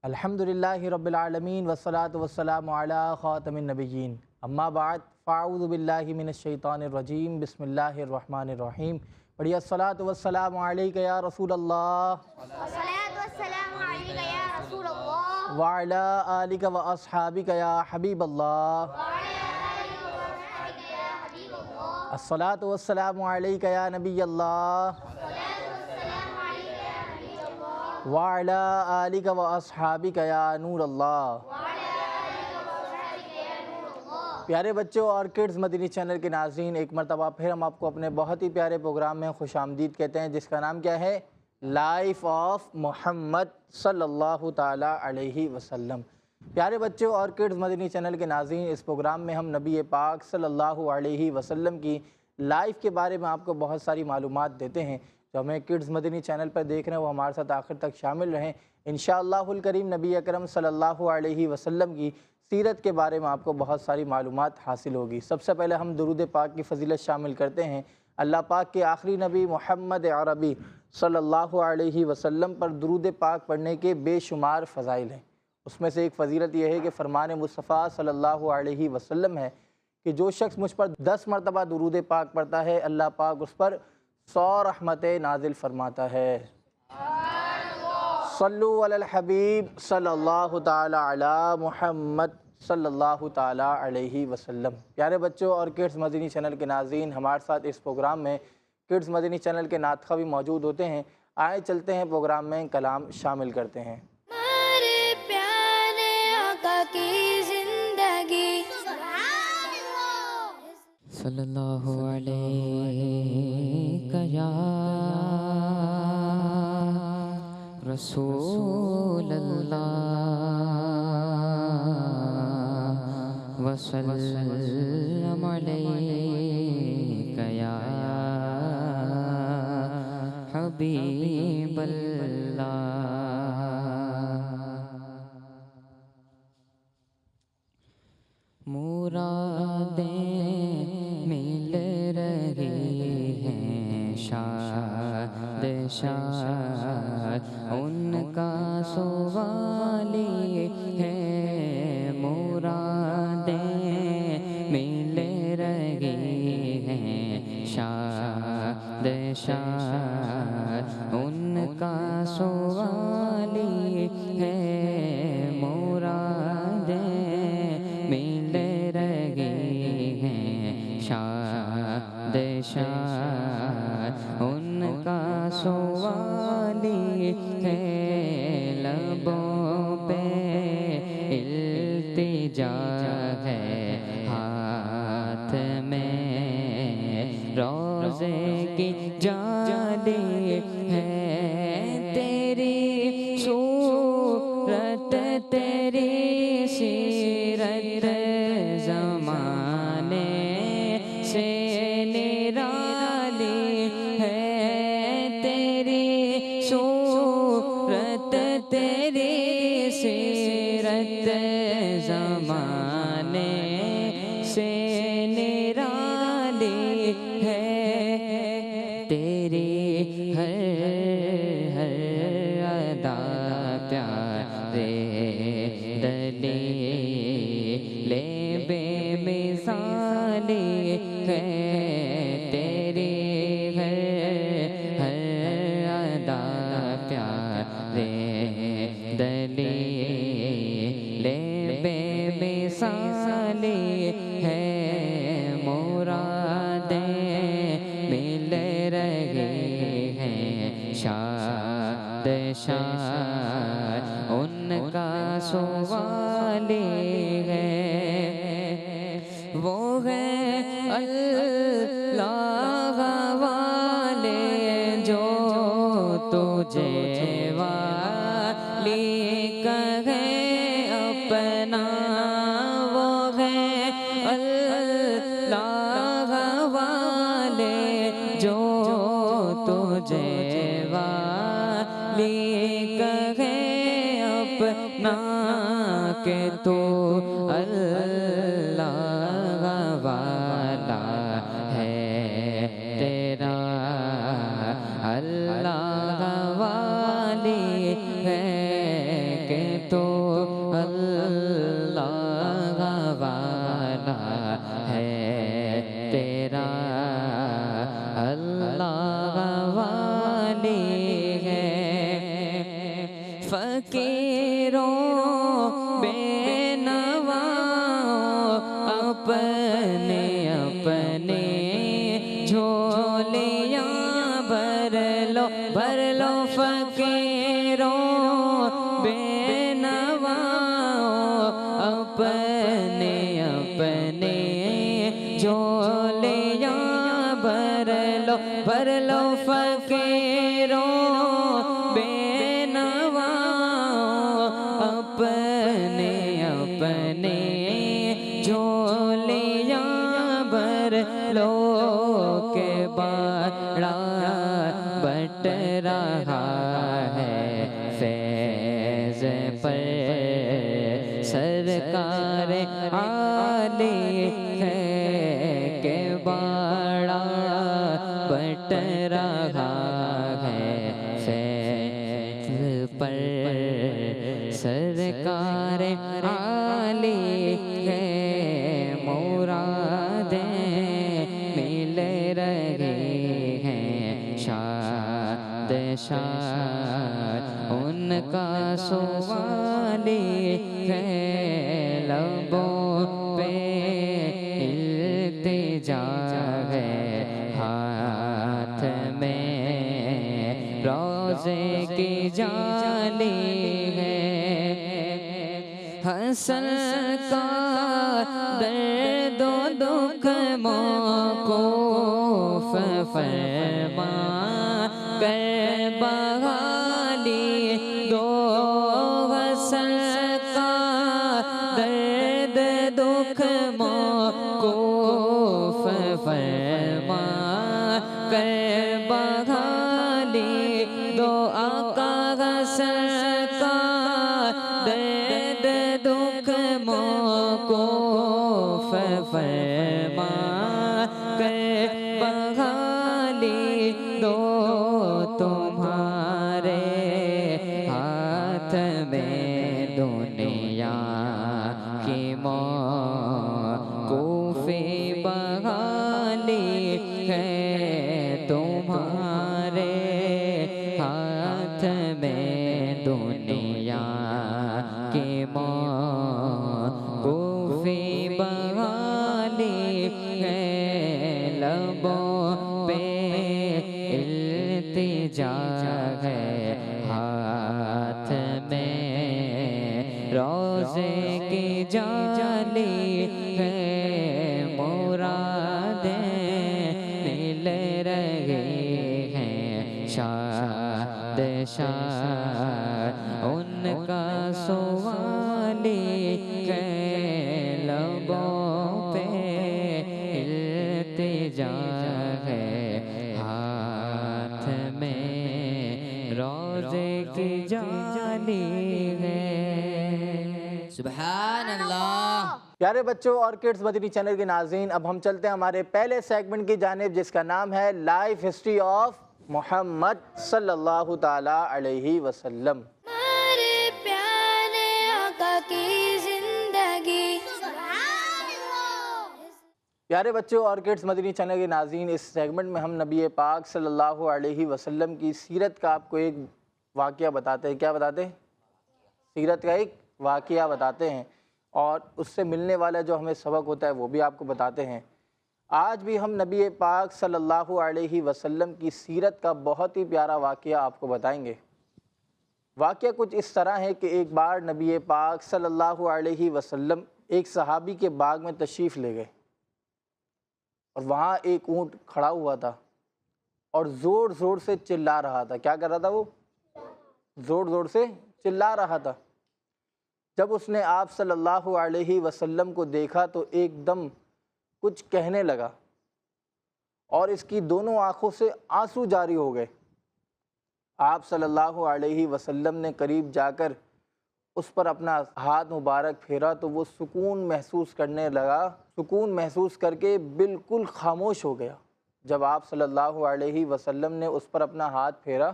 الحمدللہ رب العالمین والصلاة والسلام علی خاتم النبیین اما بعد فاعوذ باللہ من الشیطان الرجیم بسم اللہ الرحمن الرحیم پڑھیے الصلاة والسلام علیک یا رسول اللہ الصلاة والسلام علیک یا رسول اللہ وعلی آلک و اصحابک یا حبیب اللہ الصلاة والسلام علیک یا نبی اللہ وعلی آلک و اصحابک یا نور اللہ۔ پیارے بچوں اور کڈز مدنی چینل کے ناظرین، ایک مرتبہ پھر ہم آپ کو اپنے بہت ہی پیارے پروگرام میں خوش آمدید کہتے ہیں، جس کا نام کیا ہے؟ لائف آف محمد صلی اللہ تعالیٰ علیہ وسلم۔ پیارے بچوں اور کڈز مدنی چینل کے ناظرین، اس پروگرام میں ہم نبی پاک صلی اللہ علیہ وسلم کی لائف کے بارے میں آپ کو بہت ساری معلومات دیتے ہیں۔ جو ہمیں کڈز مدنی چینل پر دیکھ رہے ہیں وہ ہمارے ساتھ آخر تک شامل رہیں۔ انشاءاللہ الکریم نبی اکرم صلی اللہ علیہ وسلم کی سیرت کے بارے میں آپ کو بہت ساری معلومات حاصل ہوگی۔ سب سے پہلے ہم درود پاک کی فضیلت شامل کرتے ہیں۔ اللہ پاک کے آخری نبی محمد عربی صلی اللہ علیہ وسلم پر درود پاک پڑھنے کے بے شمار فضائل ہیں۔ اس میں سے ایک فضیلت یہ ہے کہ فرمان مصطفیٰ صلی اللہ علیہ وسلم ہے کہ جو شخص مجھ پر 10 مرتبہ درود پاک پڑھتا ہے، اللہ پاک اس پر 100 رحمتیں نازل فرماتا ہے۔ صلو علی الحبیب صلی اللہ تعالی علی محمد صلی اللہ تعالی علیہ وسلم۔ پیارے بچوں اور کڈز مدنی چینل کے ناظرین، ہمارے ساتھ اس پروگرام میں کڈز مدنی چینل کے ناطقہ بھی موجود ہوتے ہیں۔ آئے چلتے ہیں پروگرام میں کلام شامل کرتے ہیں۔ ہمارے پیارے آقا کی زندگی صلی اللہ علیہ یا رسول اللہ وسلم علیک یا حبیب اللہ۔ مرادیں مل رہی ہیں شاد شاد ان کا سوال ہے، مرادیں مل رہی ہیں شاد شاد ان کا سوال ہے، مرادیں مل رہی ہیں شاد شاد ان کا سوال ہے، لبوں پہ التجا ہے، ہاتھ میں روزے کی جالی ہے، تیری صورت تیری سیرت زمانے سے نرالی ہے، تیری صورت تیری سیرت زمانے سے نرالی ہے، تیری ہر ادا پیارے دلیل بے مثالی ہے، تیری ہر ادا پیارے دلیل بے مثالی ہے، مرادیں مل رہی ہیں شاد شاد ان کا سوال ہے، وہ ہے اللہ والے جو تجھے والی کہے اپنا، وہ ہے اللہ والے جو تجھے والی کہے اپنا، کہ تو اللہ والا ہے تیرا، اللہ والی ہے کہ تو فقیروں بے نواؤں اپنے اپنے جھولیاں بھر لو فقیروں بے نواؤں اپنے اپنے جھولیاں بھر لو فقیروں بے نواؤں اپنے اپنے جھولیاں بھر لو کہ بڑا بٹ رہا ہے فیض پر سرکار عالی ہے کہ بڑا بٹ رہا ہے فیض پر سرکار عالی ہے مرادیں مل رہی ہیں شاد شاد ان کا سوالی ہے لبوں پہ التجا ہے ہاتھ میں روزے کی جالی ہے حسن کا درد و دکھ موقوف فرما کر بحالی دو حسن کا درد دکھ موقوف فرما کر بحالی دو آقا حسن کا درد دکھ موقوف فرما کر بحالی دو تمہارے ہاتھ میں دنیا کی موقوفی بحالی ہے تمہارے ہاتھ میں دنیا کی موقوفی بحالی ہے لبوں پہ التجا ہے ہاتھ میں روزے کی جالی ہے مرادیں مل رہی ہیں شاد شاد ان کا سوالی ہے لبوں پہ التجا ہے ہاتھ میں روزے کی جالی ہے سبحان اللہ۔ پیارے بچوں اور کڈز مدنی چینل کے ناظرین، اب ہم چلتے ہیں ہمارے پہلے سیگمنٹ کی جانب جس کا نام ہے لائف ہسٹری آف محمد صلی اللہ تعالیٰ علیہ وسلم۔ ہمارے پیارے آقا کی زندگی سبحان اللہ۔ پیارے بچوں اور کڈز مدنی چینل کے ناظرین، اس سیگمنٹ میں ہم نبی پاک صلی اللہ علیہ وسلم کی سیرت کا آپ کو ایک واقعہ بتاتے ہیں۔ کیا بتاتے ہیں؟ سیرت کا ایک واقعہ بتاتے ہیں، اور اس سے ملنے والا جو ہمیں سبق ہوتا ہے وہ بھی آپ کو بتاتے ہیں۔ آج بھی ہم نبی پاک صلی اللہ علیہ وسلم کی سیرت کا بہت ہی پیارا واقعہ آپ کو بتائیں گے۔ واقعہ کچھ اس طرح ہے کہ ایک بار نبی پاک صلی اللہ علیہ وسلم ایک صحابی کے باغ میں تشریف لے گئے، اور وہاں ایک اونٹ کھڑا ہوا تھا اور زور زور سے چلا رہا تھا۔ کیا کر رہا تھا وہ؟ زور زور سے چلا رہا تھا۔ جب اس نے آپ صلی اللہ علیہ وسلم کو دیکھا تو ایک دم کچھ کہنے لگا، اور اس کی دونوں آنکھوں سے آنسو جاری ہو گئے۔ آپ صلی اللہ علیہ وسلم نے قریب جا کر اس پر اپنا ہاتھ مبارک پھیرا تو وہ سکون محسوس کرنے لگا، سکون محسوس کر کے بالکل خاموش ہو گیا۔ جب آپ صلی اللہ علیہ وسلم نے اس پر اپنا ہاتھ پھیرا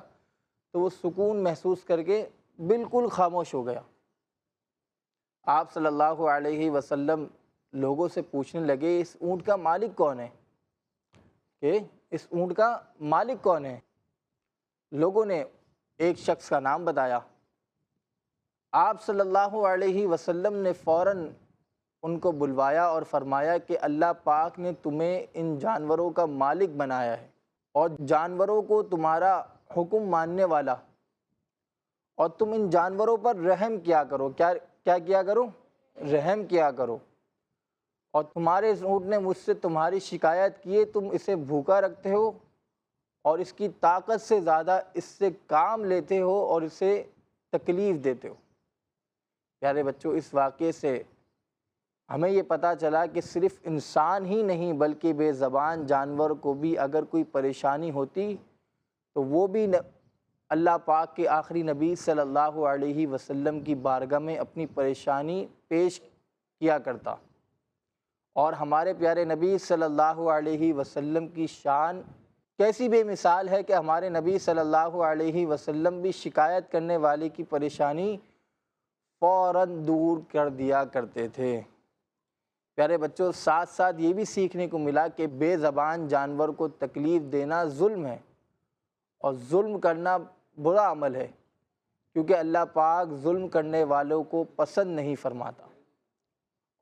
تو وہ سکون محسوس کر کے بالکل خاموش ہو گیا۔ آپ صلی اللہ علیہ وسلم لوگوں سے پوچھنے لگے، اس اونٹ کا مالک کون ہے؟ کہ اس اونٹ کا مالک کون ہے؟ لوگوں نے ایک شخص کا نام بتایا، آپ صلی اللہ علیہ وسلم نے فوراً ان کو بلوایا اور فرمایا کہ اللہ پاک نے تمہیں ان جانوروں کا مالک بنایا ہے اور جانوروں کو تمہارا حکم ماننے والا، اور تم ان جانوروں پر رحم کیا کرو۔ کیا کیا کرو؟ رحم کیا کرو۔ اور تمہارے اس اونٹ نے مجھ سے تمہاری شکایت کی ہے، تم اسے بھوکا رکھتے ہو اور اس کی طاقت سے زیادہ اس سے کام لیتے ہو اور اسے تکلیف دیتے ہو۔ پیارے بچوں، اس واقعے سے ہمیں یہ پتہ چلا کہ صرف انسان ہی نہیں بلکہ بے زبان جانور کو بھی اگر کوئی پریشانی ہوتی تو وہ بھی اللہ پاک کے آخری نبی صلی اللہ علیہ وسلم کی بارگاہ میں اپنی پریشانی پیش کیا کرتا۔ اور ہمارے پیارے نبی صلی اللہ علیہ وسلم کی شان کیسی بے مثال ہے کہ ہمارے نبی صلی اللہ علیہ وسلم بھی شکایت کرنے والے کی پریشانی فوراً دور کر دیا کرتے تھے۔ پیارے بچوں، ساتھ ساتھ یہ بھی سیکھنے کو ملا کہ بے زبان جانور کو تکلیف دینا ظلم ہے، اور ظلم کرنا برا عمل ہے، کیونکہ اللہ پاک ظلم کرنے والوں کو پسند نہیں فرماتا۔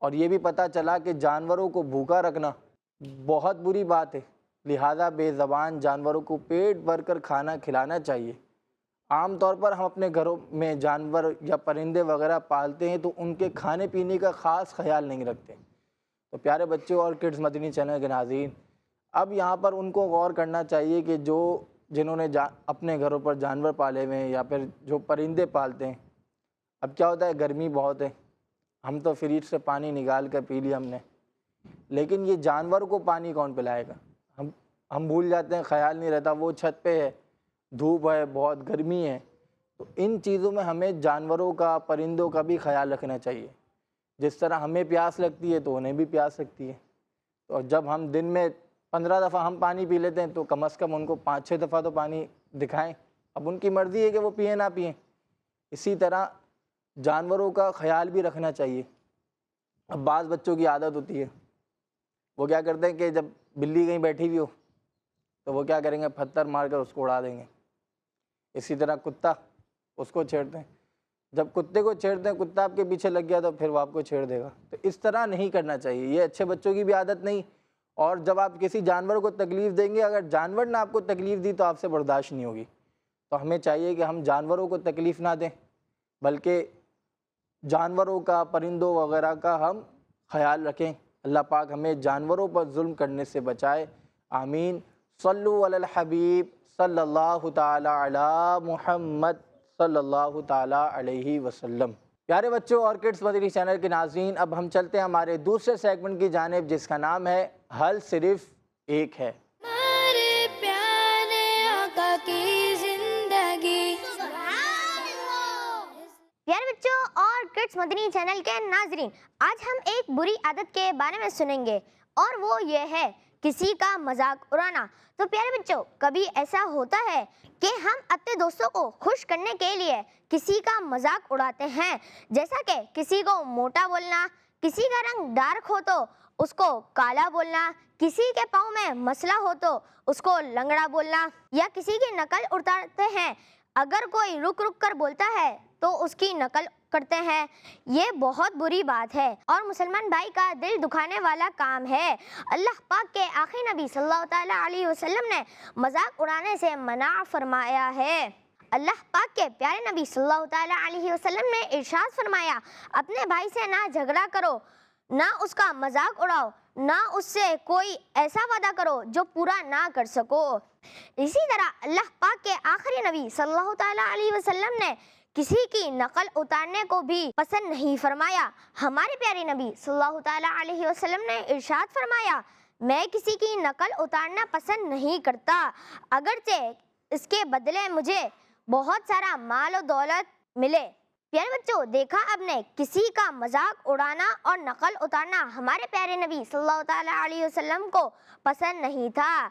اور یہ بھی پتہ چلا کہ جانوروں کو بھوکا رکھنا بہت بری بات ہے، لہذا بے زبان جانوروں کو پیٹ بھر کر کھانا کھلانا چاہیے۔ عام طور پر ہم اپنے گھروں میں جانور یا پرندے وغیرہ پالتے ہیں تو ان کے کھانے پینے کا خاص خیال نہیں رکھتے۔ تو پیارے بچوں اور کڈز مدنی چینل کے ناظرین، اب یہاں پر ان کو غور کرنا چاہیے کہ جنہوں نے اپنے گھروں پر جانور پالے ہوئے ہیں یا پھر جو پرندے پالتے ہیں، اب کیا ہوتا ہے، گرمی بہت ہے، ہم تو فریج سے پانی نکال کر پی لیا ہم نے، لیکن یہ جانور کو پانی کون پلائے گا؟ ہم بھول جاتے ہیں، خیال نہیں رہتا، وہ چھت پہ ہے، دھوپ ہے، بہت گرمی ہے۔ تو ان چیزوں میں ہمیں جانوروں کا، پرندوں کا بھی خیال رکھنا چاہیے۔ جس طرح ہمیں پیاس لگتی ہے تو انہیں بھی پیاس لگتی ہے، تو جب ہم دن میں 15 دفعہ ہم پانی پی لیتے ہیں تو کم از کم ان کو 5-6 دفعہ تو پانی دکھائیں۔ اب ان کی مرضی ہے کہ وہ پئیں نہ پئیں۔ اسی طرح جانوروں کا خیال بھی رکھنا چاہیے۔ اب بعض بچوں کی عادت ہوتی ہے، وہ کیا کرتے ہیں کہ جب بلی کہیں بیٹھی ہوئی ہو تو وہ کیا کریں گے، پتھر مار کر اس کو اڑا دیں گے۔ اسی طرح کتا، اس کو چھیڑتے ہیں، جب کتے کو چھیڑتے ہیں، کتا آپ کے پیچھے لگ گیا تو پھر وہ آپ کو چھیڑ دے گا۔ تو اس طرح نہیں کرنا چاہیے، یہ اچھے بچوں کی بھی عادت نہیں۔ اور جب آپ کسی جانور کو تکلیف دیں گے، اگر جانور نے آپ کو تکلیف دی تو آپ سے برداشت نہیں ہوگی۔ تو ہمیں چاہیے کہ ہم جانوروں کو تکلیف نہ دیں، بلکہ جانوروں کا، پرندوں وغیرہ کا ہم خیال رکھیں۔ اللہ پاک ہمیں جانوروں پر ظلم کرنے سے بچائے، آمین۔ صلو علی الحبیب صلی اللہ تعالی علی محمد صلی اللہ تعالی علیہ وسلم۔ پیارے بچوں اور کڈز مدنی چینل کے ناظرین، اب ہم چلتے ہیں ہمارے دوسرے سیگمنٹ کی جانب، جس کا نام ہے حل صرف ایک ہے۔ ہمارے پیارے آقا کی زندگی۔ پیارے بچوں اور کڈز مدنی چینل کے ناظرین، آج ہم ایک بری عادت کے بارے میں سنیں گے، اور وہ یہ ہے کسی کا مذاق اڑانا۔ تو پیارے بچوں، کبھی ایسا ہوتا ہے کہ ہم اپنے دوستوں کو خوش کرنے کے لیے کسی کا مذاق اڑاتے ہیں، جیسا کہ کسی کو موٹا بولنا، کسی کا رنگ ڈارک ہو تو اس کو کالا بولنا، کسی کے پاؤں میں مسئلہ ہو تو اس کو لنگڑا بولنا، یا کسی کی نقل اتارتے ہیں، اگر کوئی رک رک کر بولتا ہے تو اس کی نقل کرتے ہیں۔ یہ بہت بری بات ہے اور مسلمان بھائی کا دل دکھانے والا کام ہے۔ اللہ پاک کے آخری نبی صلی اللہ تعالیٰ علیہ وسلم نے مذاق اڑانے سے منع فرمایا ہے۔ اللہ پاک کے پیارے نبی صلی اللہ تعالیٰ علیہ وسلم نے ارشاد فرمایا، اپنے بھائی سے نہ جھگڑا کرو، نہ اس کا مذاق اڑاؤ، نہ اس سے کوئی ایسا وعدہ کرو جو پورا نہ کر سکو۔ اسی طرح اللہ پاک کے آخری نبی صلی اللہ تعالیٰ علیہ وسلم نے کسی کی نقل اتارنے کو بھی پسند نہیں فرمایا۔ ہمارے پیارے نبی صلی اللہ تعالیٰ علیہ وسلم نے ارشاد فرمایا، میں کسی کی نقل اتارنا پسند نہیں کرتا، اگرچہ اس کے بدلے مجھے بہت سارا مال و دولت ملے۔ پیارے بچوں، دیکھا آپ نے، کسی کا مذاق اڑانا اور نقل اتارنا ہمارے پیارے نبی صلی اللہ تعالیٰ علیہ وسلم کو پسند نہیں تھا،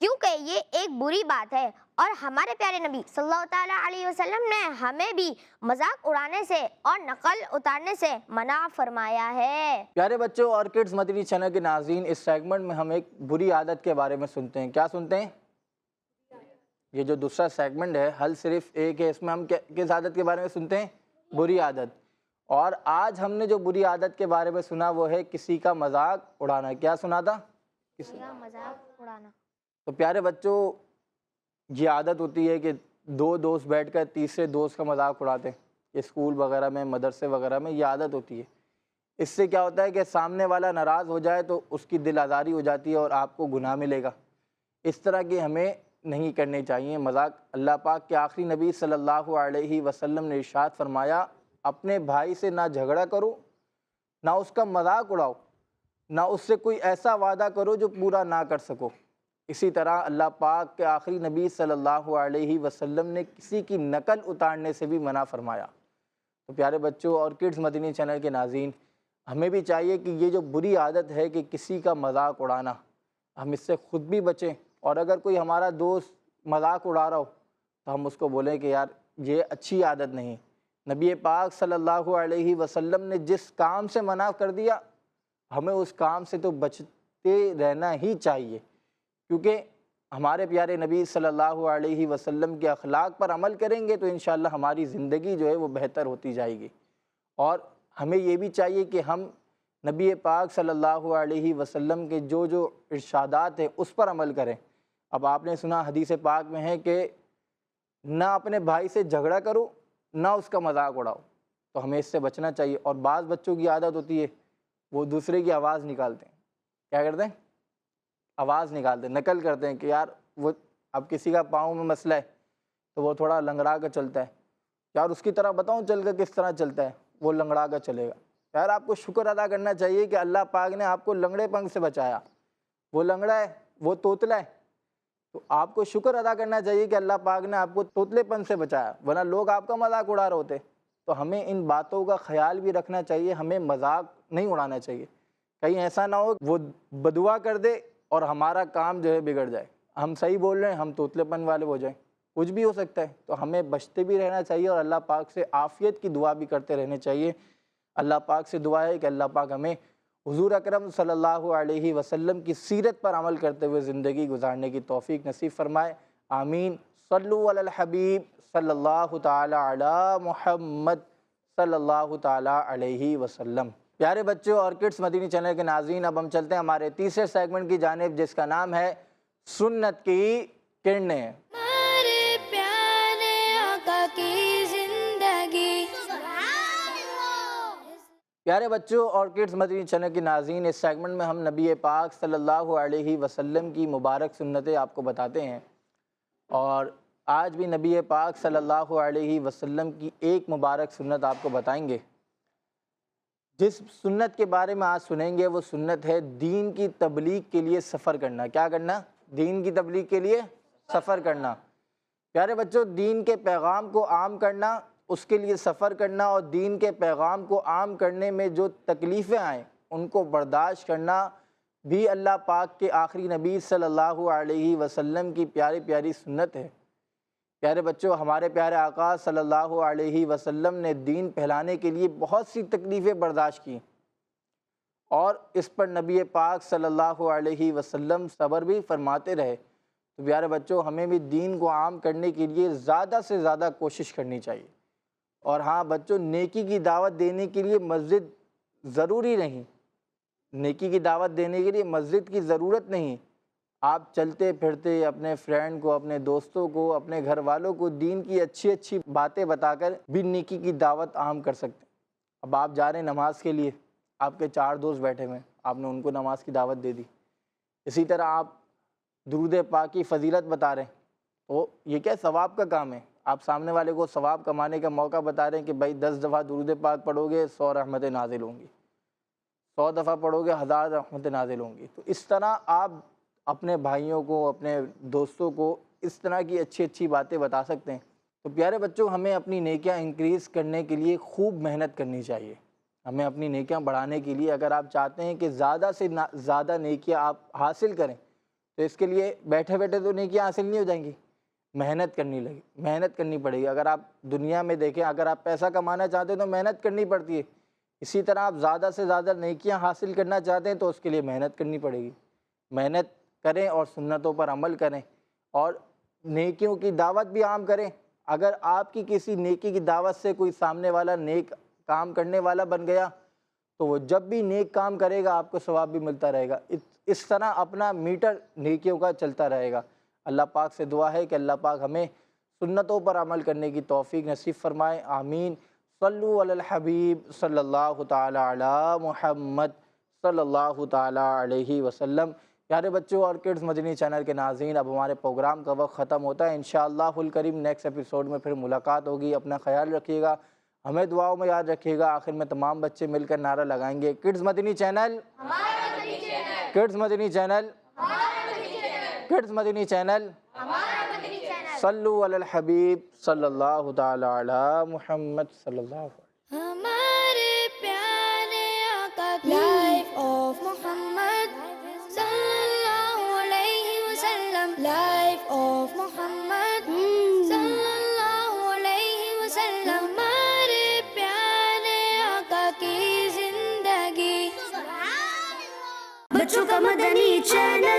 کیونکہ یہ ایک بری بات ہے، اور ہمارے پیارے نبی صلی اللہ تعالیٰ علیہ وسلم نے ہمیں بھی مذاق اڑانے سے اور نقل اتارنے سے منع فرمایا ہے۔ پیارے بچوں اور کڈز مدنی چینل کے ناظرین، اس سیگمنٹ میں ہم ایک بری عادت کے بارے میں سنتے ہیں۔ کیا سنتے ہیں؟ یہ جو دوسرا سیگمنٹ ہے حل صرف ایک ہے، اس میں ہم کس عادت کے بارے میں سنتے ہیں؟ بری عادت۔ اور آج ہم نے جو بری عادت کے بارے میں سنا وہ ہے کسی کا مذاق اڑانا۔ کیا سنا تھا؟ کسی کا مذاق اڑانا۔ تو پیارے بچوں، یہ عادت ہوتی ہے کہ دو دوست بیٹھ کر تیسرے دوست کا مذاق اڑاتے ہیں۔ یہ اسکول وغیرہ میں، مدرسے وغیرہ میں یہ عادت ہوتی ہے۔ اس سے کیا ہوتا ہے کہ سامنے والا ناراض ہو جائے تو اس کی دل آزاری ہو جاتی ہے اور آپ کو گناہ ملے گا۔ اس طرح کی ہمیں نہیں کرنے چاہیے مذاق۔ اللہ پاک کے آخری نبی صلی اللہ علیہ وسلم نے ارشاد فرمایا، اپنے بھائی سے نہ جھگڑا کرو، نہ اس کا مذاق اڑاؤ، نہ اس سے کوئی ایسا وعدہ کرو جو پورا نہ کر سکو۔ اسی طرح اللہ پاک کے آخری نبی صلی اللہ علیہ وسلم نے کسی کی نقل اتارنے سے بھی منع فرمایا۔ تو پیارے بچوں اور کڈز مدنی چینل کے ناظرین، ہمیں بھی چاہیے کہ یہ جو بری عادت ہے کہ کسی کا مذاق اڑانا، ہم اس سے خود بھی بچیں، اور اگر کوئی ہمارا دوست مذاق اڑا رہا ہو تو ہم اس کو بولیں کہ یار یہ اچھی عادت نہیں۔ نبی پاک صلی اللہ علیہ وسلم نے جس کام سے منع کر دیا، ہمیں اس کام سے تو بچتے رہنا ہی چاہیے، کیونکہ ہمارے پیارے نبی صلی اللہ علیہ وسلم کے اخلاق پر عمل کریں گے تو انشاءاللہ ہماری زندگی جو ہے وہ بہتر ہوتی جائے گی۔ اور ہمیں یہ بھی چاہیے کہ ہم نبی پاک صلی اللہ علیہ وسلم کے جو جو ارشادات ہیں اس پر عمل کریں۔ اب آپ نے سنا حدیث پاک میں ہے کہ نہ اپنے بھائی سے جھگڑا کرو، نہ اس کا مذاق اڑاؤ، تو ہمیں اس سے بچنا چاہیے۔ اور بعض بچوں کی عادت ہوتی ہے وہ دوسرے کی آواز نکالتے ہیں۔ کیا کرتے ہیں؟ آواز نکالتے ہیں، نقل کرتے ہیں کہ یار وہ اب کسی کا پاؤں میں مسئلہ ہے تو وہ تھوڑا لنگڑا کر چلتا ہے، یار اس کی طرح بتاؤں چل کر کس طرح چلتا ہے، وہ لنگڑا کر چلے گا۔ یار آپ کو شکر ادا کرنا چاہیے کہ اللہ پاک نے آپ کو لنگڑے پن سے بچایا۔ وہ لنگڑا ہے، وہ توتلا ہے، تو آپ کو شکر ادا کرنا چاہیے کہ اللہ پاک نے آپ کو توتلے پن سے بچایا، ورنہ لوگ آپ کا مذاق اڑا رہے ہوتے۔ تو ہمیں ان باتوں کا خیال بھی رکھنا چاہیے، ہمیں مذاق نہیں اڑانا چاہیے، کہیں ایسا نہ ہو وہ بدعا کر دے اور ہمارا کام جو ہے بگڑ جائے، ہم صحیح بول رہے ہیں ہم توتلے پن والے ہو جائیں، کچھ بھی ہو سکتا ہے۔ تو ہمیں بچتے بھی رہنا چاہیے اور اللہ پاک سے عافیت کی دعا بھی کرتے رہنے چاہیے۔ اللہ پاک سے دعا ہے کہ اللہ پاک ہمیں حضور اکرم صلی اللہ علیہ وسلم کی سیرت پر عمل کرتے ہوئے زندگی گزارنے کی توفیق نصیب فرمائے، آمین۔ صلو علی الحبیب صلی اللہ تعالی علی محمد صلی اللہ تعالی علیہ وسلم۔ پیارے بچوں اور کڈز مدنی چینل کے ناظرین، اب ہم چلتے ہیں ہمارے تیسرے سیگمنٹ کی جانب، جس کا نام ہے سنت کی کرنیں۔ ہمارے پیارے آقا کی زندگی۔ پیارے بچوں اور کڈز مدنی چینل کے ناظرین، اس سیگمنٹ میں ہم نبی پاک صلی اللہ علیہ وسلم کی مبارک سنتیں آپ کو بتاتے ہیں، اور آج بھی نبی پاک صلی اللہ علیہ وسلم کی ایک مبارک سنت آپ کو بتائیں گے۔ جس سنت کے بارے میں آج سنیں گے وہ سنت ہے دین کی تبلیغ کے لیے سفر کرنا۔ کیا کرنا؟ دین کی تبلیغ کے لیے سفر کرنا۔ پیارے بچوں، دین کے پیغام کو عام کرنا، اس کے لیے سفر کرنا، اور دین کے پیغام کو عام کرنے میں جو تکلیفیں آئیں ان کو برداشت کرنا بھی اللہ پاک کے آخری نبی صلی اللہ علیہ وسلم کی پیاری پیاری سنت ہے۔ پیارے بچوں، ہمارے پیارے آقا صلی اللہ علیہ وسلم نے دین پھیلانے کے لیے بہت سی تکلیفیں برداشت کی، اور اس پر نبی پاک صلی اللہ علیہ وسلم صبر بھی فرماتے رہے۔ تو پیارے بچوں، ہمیں بھی دین کو عام کرنے کے لیے زیادہ سے زیادہ کوشش کرنی چاہیے۔ اور ہاں بچوں، نیکی کی دعوت دینے کے لیے مسجد ضروری نہیں، نیکی کی دعوت دینے کے لیے مسجد کی ضرورت نہیں۔ آپ چلتے پھرتے اپنے فرینڈ کو، اپنے دوستوں کو، اپنے گھر والوں کو دین کی اچھی اچھی باتیں بتا کر بھی نیکی کی دعوت عام کر سکتے ہیں۔ اب آپ جا رہے ہیں نماز کے لیے، آپ کے 4 دوست بیٹھے ہوئے ہیں، آپ نے ان کو نماز کی دعوت دے دی۔ اسی طرح آپ درود پاک کی فضیلت بتا رہے ہیں، تو یہ کیا ثواب کا کام ہے؟ آپ سامنے والے کو ثواب کمانے کا موقع بتا رہے ہیں کہ بھائی 10 دفعہ درود پاک پڑھو گے 100 رحمتیں نازل ہوں گی، 100 دفعہ پڑھو گے 1000 رحمتیں نازل ہوں گی۔ تو اس طرح آپ اپنے بھائیوں کو، اپنے دوستوں کو اس طرح کی اچھی اچھی باتیں بتا سکتے ہیں۔ تو پیارے بچوں، ہمیں اپنی نیکیاں انکریز کرنے کے لیے خوب محنت کرنی چاہیے۔ ہمیں اپنی نیکیاں بڑھانے کے لیے، اگر آپ چاہتے ہیں کہ زیادہ سے زیادہ نیکیاں آپ حاصل کریں، تو اس کے لیے بیٹھے بیٹھے تو نیکیاں حاصل نہیں ہو جائیں گی، محنت کرنی پڑے گی۔ اگر آپ دنیا میں دیکھیں، اگر آپ پیسہ کمانا چاہتے ہیں تو محنت کرنی پڑتی ہے، اسی طرح آپ زیادہ سے زیادہ نیکیاں حاصل کرنا چاہتے ہیں تو اس کے لیے محنت کرنی پڑے گی۔ محنت کریں اور سنتوں پر عمل کریں، اور نیکیوں کی دعوت بھی عام کریں۔ اگر آپ کی کسی نیکی کی دعوت سے کوئی سامنے والا نیک کام کرنے والا بن گیا تو وہ جب بھی نیک کام کرے گا آپ کو ثواب بھی ملتا رہے گا. اس طرح اپنا میٹر نیکیوں کا چلتا رہے گا. اللہ پاک سے دعا ہے کہ اللہ پاک ہمیں سنتوں پر عمل کرنے کی توفیق نصیب فرمائے. آمین. صلو علی الحبیب صلی اللہ تعالی علی محمد صلی اللہ تعالی علیہ وسلم. پیارے بچوں اور کڈز مدنی چینل کے ناظرین، اب ہمارے پروگرام کا وقت ختم ہوتا ہے. انشاءاللہ الکریم نیکسٹ ایپیسوڈ میں پھر ملاقات ہوگی. اپنا خیال رکھیے گا، ہمیں دعاؤں میں یاد رکھیے گا. آخر میں تمام بچے مل کر نعرہ لگائیں گے، کڈز مدنی چینل، کڈز مدنی چینل، کڈز مدنی چینل. صلو علی الحبیب صلی اللہ تعالی علی محمد صلی اللہ علیہ وسلم. ہمارے پیارے آقا کی لائف آف محمد صلی اللہ علیہ وسلم، لائف آف محمد صلی اللہ علیہ وسلم. ہمارے پیارے آقا کی زندگی، بچوں کا مدنی چینل.